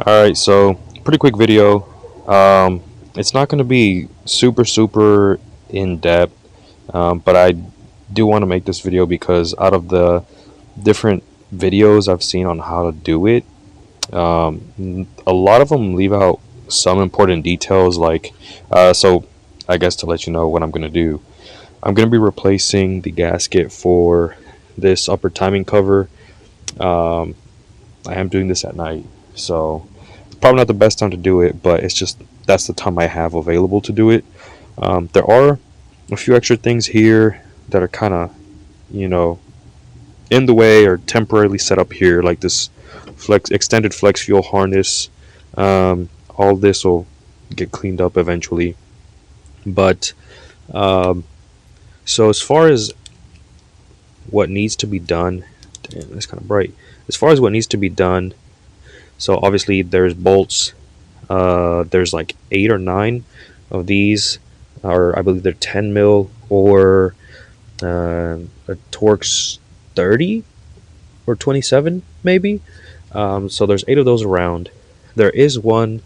Alright, so pretty quick video. It's not going to be super in depth, but I do want to make this video because out of the different videos I've seen on how to do it, a lot of them leave out some important details. So I guess to let you know what I'm going to do, I'm going to be replacing the gasket for this upper timing cover. Um, I am doing this at night, so probably not the best time to do it, but it's just that's the time I have available to do it. There are a few extra things here that are kind of, you know, in the way or temporarily set up here, like this extended flex fuel harness. All this will get cleaned up eventually, but um, so as far as what needs to be done, damn, it's kind of bright. As far as what needs to be done, so obviously there's bolts. There's like 8 or 9 of these, or I believe they're 10 mil or a Torx 30 or 27 maybe. So there's 8 of those around. There is one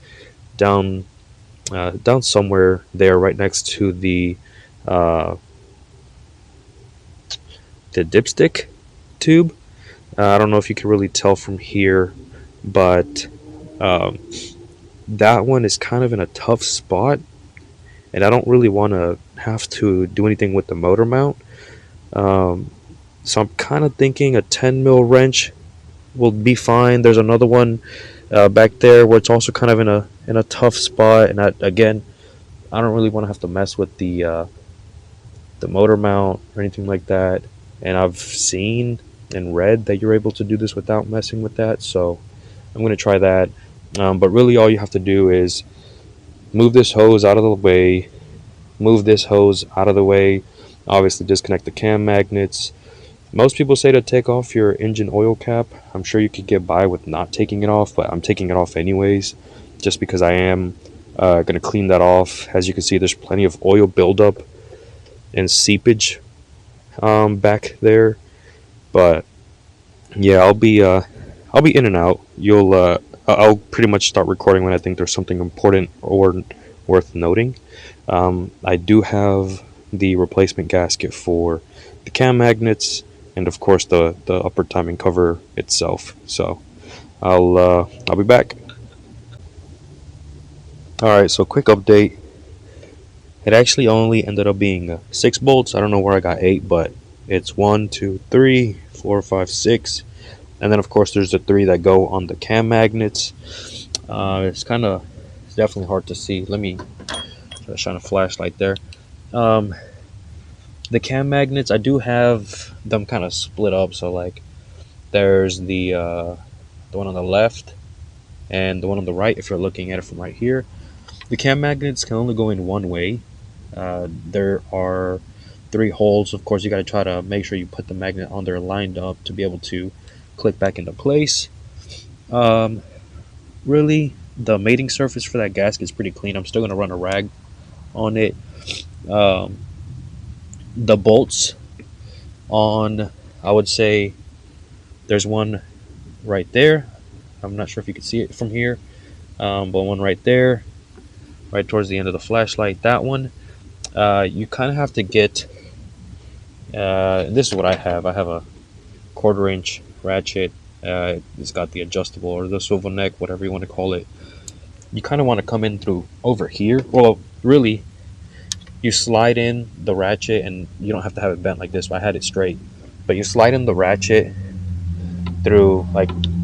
down down somewhere there, right next to uh, the dipstick tube. I don't know if you can really tell from here, but um, that one is kind of in a tough spot, and I don't really want to have to do anything with the motor mount. Um, so I'm kind of thinking a 10 mil wrench will be fine. There's another one back there where it's also kind of in a tough spot, and again, I don't really want to have to mess with the motor mount or anything like that. And I've seen and read that you're able to do this without messing with that, so I'm going to try that. But really, all you have to do is move this hose out of the way, move this hose out of the way, obviously disconnect the cam magnets. Most people say to take off your engine oil cap. I'm sure you could get by with not taking it off, but I'm taking it off anyways, just because I am going to clean that off. As you can see, there's plenty of oil buildup and seepage back there. But yeah, I'll be in and out. I'll pretty much start recording when I think there's something important or worth noting. I do have the replacement gasket for the cam magnets, and of course the upper timing cover itself. So I'll be back. All right, so quick update. It actually only ended up being 6 bolts. I don't know where I got 8, but it's 1, 2, 3, 4, 5, 6, and then of course there's the 3 that go on the cam magnets. It's definitely hard to see. Let me try to shine a flashlight there. Um, the cam magnets, I do have them kind of split up. So like, there's the one on the left and the one on the right. If you're looking at it from right here, the cam magnets can only go in one way. There are 3 holes. Of course, you got to try to make sure you put the magnet on there lined up to be able to click back into place. Um, Really, the mating surface for that gasket is pretty clean. I'm still going to run a rag on it. Um, the bolts on, I would say there's one right there. I'm not sure if you can see it from here, but one right there, right towards the end of the flashlight. That one, you kind of have to get. This is what I have. I have a 1/4 inch ratchet. It's got the adjustable or the swivel neck, whatever you want to call it. You kind of want to come in through over here. Well, really, you slide in the ratchet, and you don't have to have it bent like this. I had it straight, but you slide in the ratchet through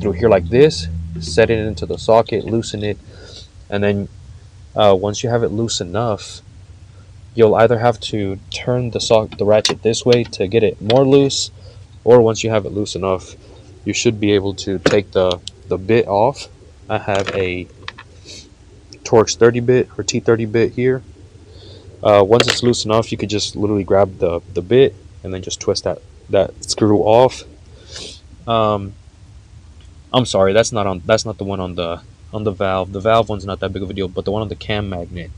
through here like this, set it into the socket, loosen it, and then once you have it loose enough, you'll either have to turn the ratchet this way to get it more loose, or once you have it loose enough, you should be able to take the bit off. I have a Torx 30 bit or T30 bit here. Once it's loose enough, you could just literally grab the bit and then just twist that screw off. Um, I'm sorry, that's not the one on the valve. The valve one's not that big of a deal, but the one on the cam magnet,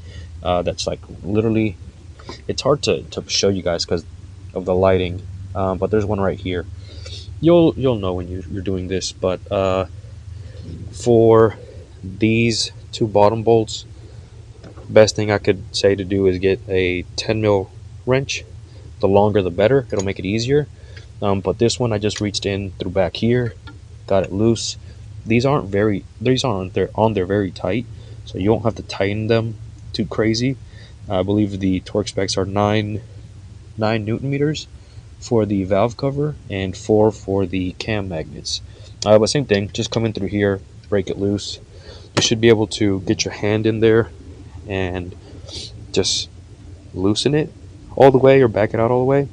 that's like literally, it's hard to show you guys because of the lighting. But there's one right here. You'll know when you're doing this, but for these two bottom bolts, best thing I could say to do is get a 10 mil wrench. The longer the better, it'll make it easier. But this one I just reached in through back here, got it loose. These aren't on there very tight, so you won't have to tighten them too crazy. I believe the torque specs are 9 Newton meters for the valve cover and 4 for the cam magnets. But same thing, just come in through here, break it loose. You should be able to get your hand in there and just loosen it all the way or back it out all the way.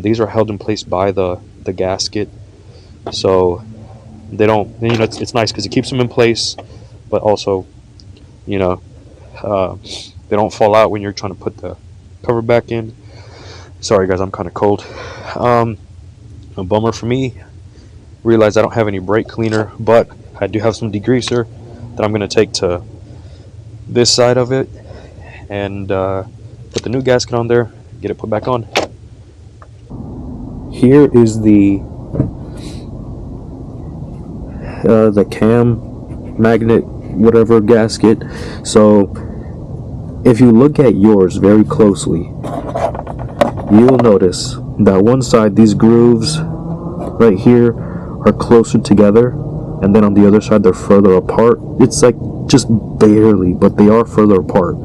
These are held in place by the gasket, so they don't, it's nice because it keeps them in place, but also, they don't fall out when you're trying to put the cover back in. Sorry guys, I'm kind of cold. A bummer for me, realize I don't have any brake cleaner, but I do have some degreaser that I'm going to take to this side of it and put the new gasket on there, get it put back on. Here is the cam magnet whatever gasket. So if you look at yours very closely, you will notice that one side, these grooves right here are closer together, and then on the other side they're further apart. It's like just barely, but they are further apart.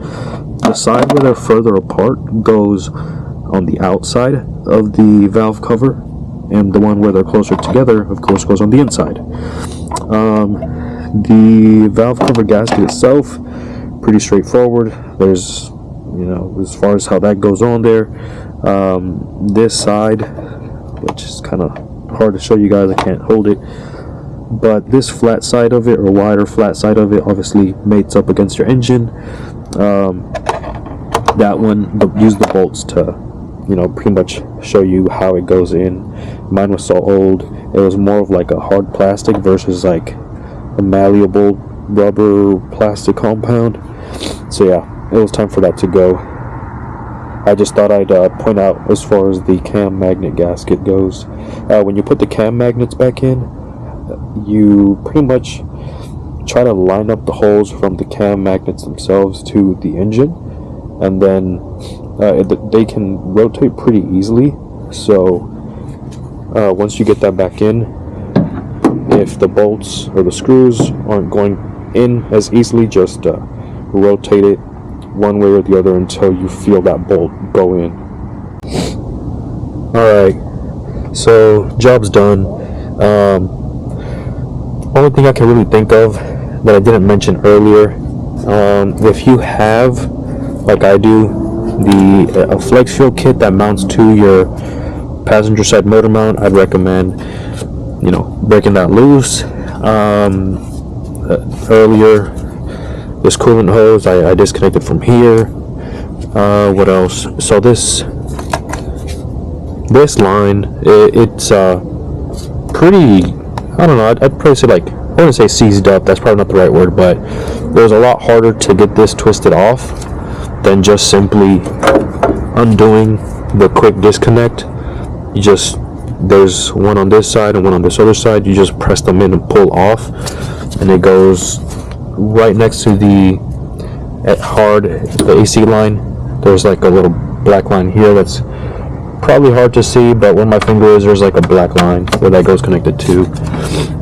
The side where they're further apart goes on the outside of the valve cover, and the one where they're closer together, of course, goes on the inside. The valve cover gasket itself, pretty straightforward. There's, as far as how that goes on there, this side, which is kind of hard to show you guys, I can't hold it, but this flat side of it, or wider flat side of it, obviously mates up against your engine. That one, use the bolts to, pretty much show you how it goes in. Mine was so old, it was more of like a hard plastic versus like a malleable rubber plastic compound. So yeah, it was time for that to go. I just thought I'd point out, as far as the cam magnet gasket goes, when you put the cam magnets back in, you pretty much try to line up the holes from the cam magnets themselves to the engine, and then they can rotate pretty easily. So once you get that back in, if the bolts or the screws aren't going in as easily, just rotate it one way or the other until you feel that bolt go in. Alright, so job's done. Only thing I can really think of that I didn't mention earlier, if you have, like I do, a flex fuel kit that mounts to your passenger side motor mount, I'd recommend breaking that loose. Earlier, this coolant hose I disconnected from here. What else? So this line, it's pretty, I don't know, I'd probably say, like, I wouldn't say seized up, that's probably not the right word, but it was a lot harder to get this twisted off than just simply undoing the quick disconnect. There's one on this side and one on this other side, you just press them in and pull off, and it goes right next to the AC line. There's like a little black line here that's probably hard to see, but where my finger is, there's like a black line where that goes connected to.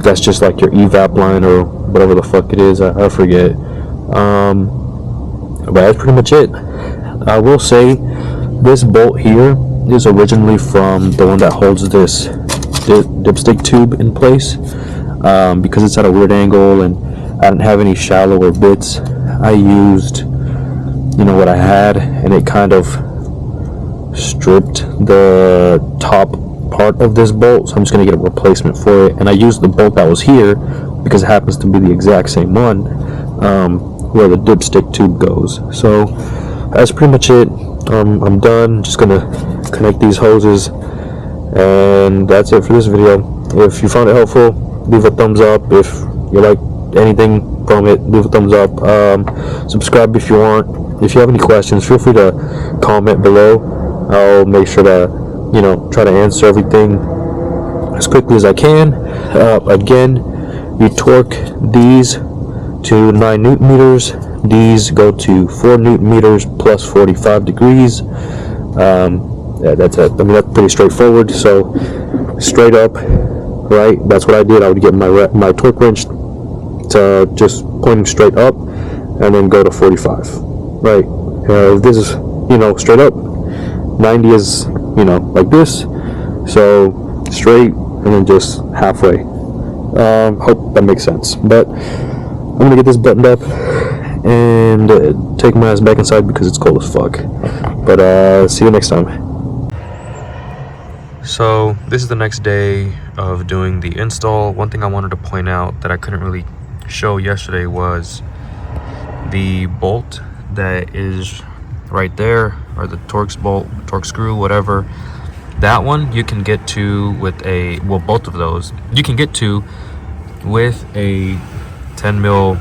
That's just like your evap line or whatever the fuck it is, I forget. But that's pretty much it. I will say this bolt here is originally from the one that holds this dipstick tube in place, because it's at a weird angle and I didn't have any shallower bits. I used what I had, and it kind of stripped the top part of this bolt, so I'm just going to get a replacement for it. And I used the bolt that was here because it happens to be the exact same one where the dipstick tube goes. So that's pretty much it. I'm done. Just going to connect these hoses, and that's it for this video. If you found it helpful, leave a thumbs up. If you like anything from it, leave a thumbs up. Subscribe if you want. If you have any questions, feel free to comment below. I'll make sure to try to answer everything as quickly as I can. Again, you torque these to 9 newton meters. These go to 4 newton meters plus 45 degrees. Yeah, that's it. I mean, that's pretty straightforward. So straight up, right, that's what I did. I would get my torque wrench to just pointing straight up and then go to 45, right? This is, straight up. 90 is, like this. So straight and then just halfway. Hope that makes sense. But I'm gonna get this buttoned up and take my ass back inside because it's cold as fuck. But see you next time. So this is the next day of doing the install. One thing I wanted to point out that I couldn't really show yesterday was the bolt that is right there, or the Torx bolt, Torx screw, whatever. That one you can get to with both of those you can get to with a 10 mil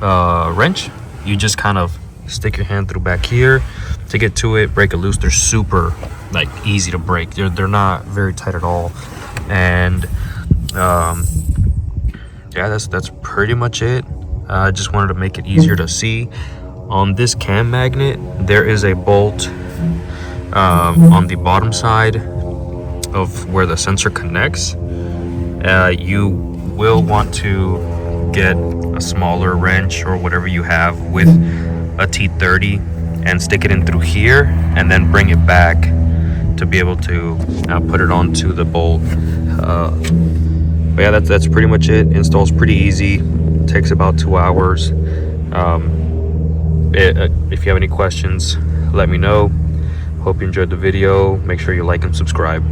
wrench. You just kind of stick your hand through back here to get to it, break it loose. They're super easy to break. They're not very tight at all. And yeah, that's pretty much it. I just wanted to make it easier to see. On this cam magnet, there is a bolt on the bottom side of where the sensor connects. You will want to get a smaller wrench or whatever you have with a T30 and stick it in through here and then bring it back to be able to put it onto the bolt. But yeah, that's pretty much it. Install's pretty easy. Takes about 2 hours. If you have any questions, let me know. Hope you enjoyed the video. Make sure you like and subscribe.